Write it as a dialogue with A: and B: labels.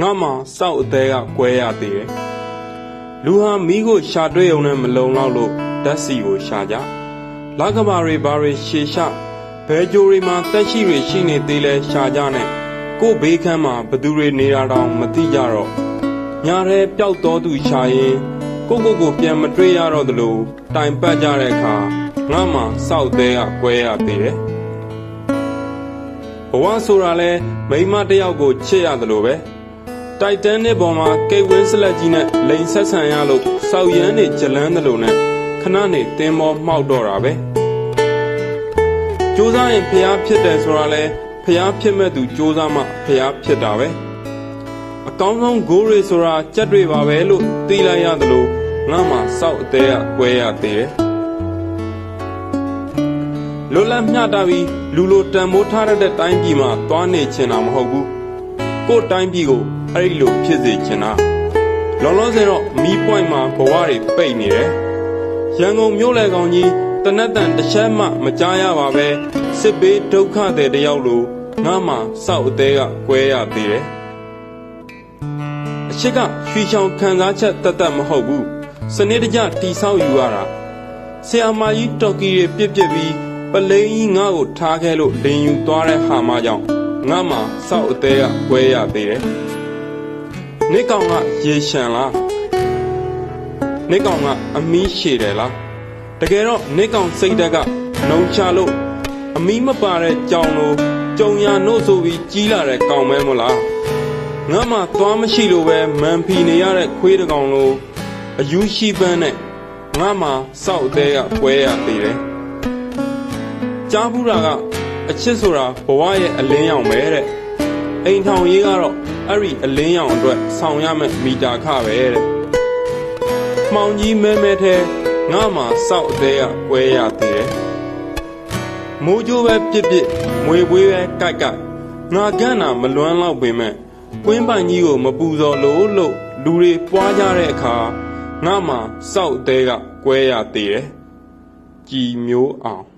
A: ငါမှစောက်အသေးကကွဲရသေးတယ်လူဟာမိကိုရှာတွေ့ုံနဲ့မလုံလောက်လို့ဓာတ်စီကိုရှာကြလကဘာတွေဘာတွေရှေရှာဘဲကြိုတွေမှာတက်ရှိတွေရှိနေသေးလဲရှာကြနဲ့ကို့ဘေးခန်းမှာဘသူတွေနေတာတောင်မသိကြတော့ညာထဲပျောက်တော်သူရှာရင်ကိုပြန်မတွေ့ရတော့သလိုတိုင်ပတ်ကြတဲ့အခါငါမှစောက်သေးကကွဲရသေးတယ်ဘဝဆိုတာလဲမိမတယောက်ကိုချစ်ရသလိုပဲတိုက်တန်းနဲ့ပေါ်မှာကိတ်ဝင်းစလက်ကြီးနဲ့လိန်ဆက်ဆံရလို့စောက်ရမ်းနေကြလန်းသလိုနဲ့ခဏနေတင်းမောမှောက်တော့တာပဲကြိုးစားရင်ဖျားဖြစ်တယ်ဆိုတာလဲဖျားဖြစ်မဲ့သူကြိုးစားမှဖျားဖြစ်တာပဲအကောင်းဆုံးဂိုးတွေဆိုတာကြက်တွေပါပဲလို့သိလိုက်ရသလိုငါမှစောက်အသေးကကွဲရသေးတယ်လွတ်လပ်မျှတပြီးလူလိုတန်မိုးထားတဲ့တိုင်းပြည်မှာသွားနေချင်တာမဟုတ်ဘူးကို့တိုင်းပြည်ကိုအဲ့ဒီလိုဖြစ်စေချင်တာလောလောဆယ်တော့မီးပွိုင်မှာဘဝတွေပိတ်နေတယ်ရန်ကုန်မြို့လေကောင်ကြီးတနက်တန်တစ်ချက်မှမကြားရပါပဲစစ်ဘေးဒုက္ခတွေတယောက်လိုငါမှစောက်အသေးကကွဲရသေးတယ်အချစ်ကရွှေချောင်ခံစားချက်တတ်မဟုတ်ဘူးစနစ်တကျတိဆောက်ယူရတာဆရာမကြီးတော်ကီတွေပြစ်ပြီးပလိန်ကြီးငါ့ကိုထားခဲ့လို့လင်ယူသွားတဲ့ဟာမကြောင့်ငါမှစောက်အသေးကကွဲရသေးတယ်နေကောင်ကရေရှမ်းလားနေကောင်ကအမီးရှည်တယ်လားတကယ်တော့နေကောင်စိတ်တက်ကနှုံချလို့အမီးမပါတဲ့ကြောင်လိုကြုံရနို့ဆိုပြီးကြီးလာတဲ့ကောင်မဲမလားငါမှသွားမရှိလို့ပဲမန်ဖီနေရတဲ့ခွေးတကောင်လိုအယူရှိပန်းနဲ့ငါမှစောက်အသေးကကွဲရသေးတယ်ကြားဘူးတာကအချစ်ဆိုတာဘဝရဲ့အလင်းရောင်ပဲတဲ့အိမ်ထောင်ရေးကတော့အဲ့ဒီအလင်းရောင်အတွက်ဆောင်ရမယ့်မီတာခပဲတဲ့မှောင်ကြီးမဲမဲထဲငါမှစောက်အသေးကကွဲရသေးတယ်မိုးကြိုးပဲပြစ်မွေပွေးပဲကိုက်ငါကန့်တာမလွမ်းလောက်ပေမဲ့ကွင်းပိုင်ကြီးကိုမပူဇော်လို့လူတွေပွားကြတဲ့အခါငါမှစောက်အသေးကကွဲရသေးတယ်ကြည်မျိုးအောင်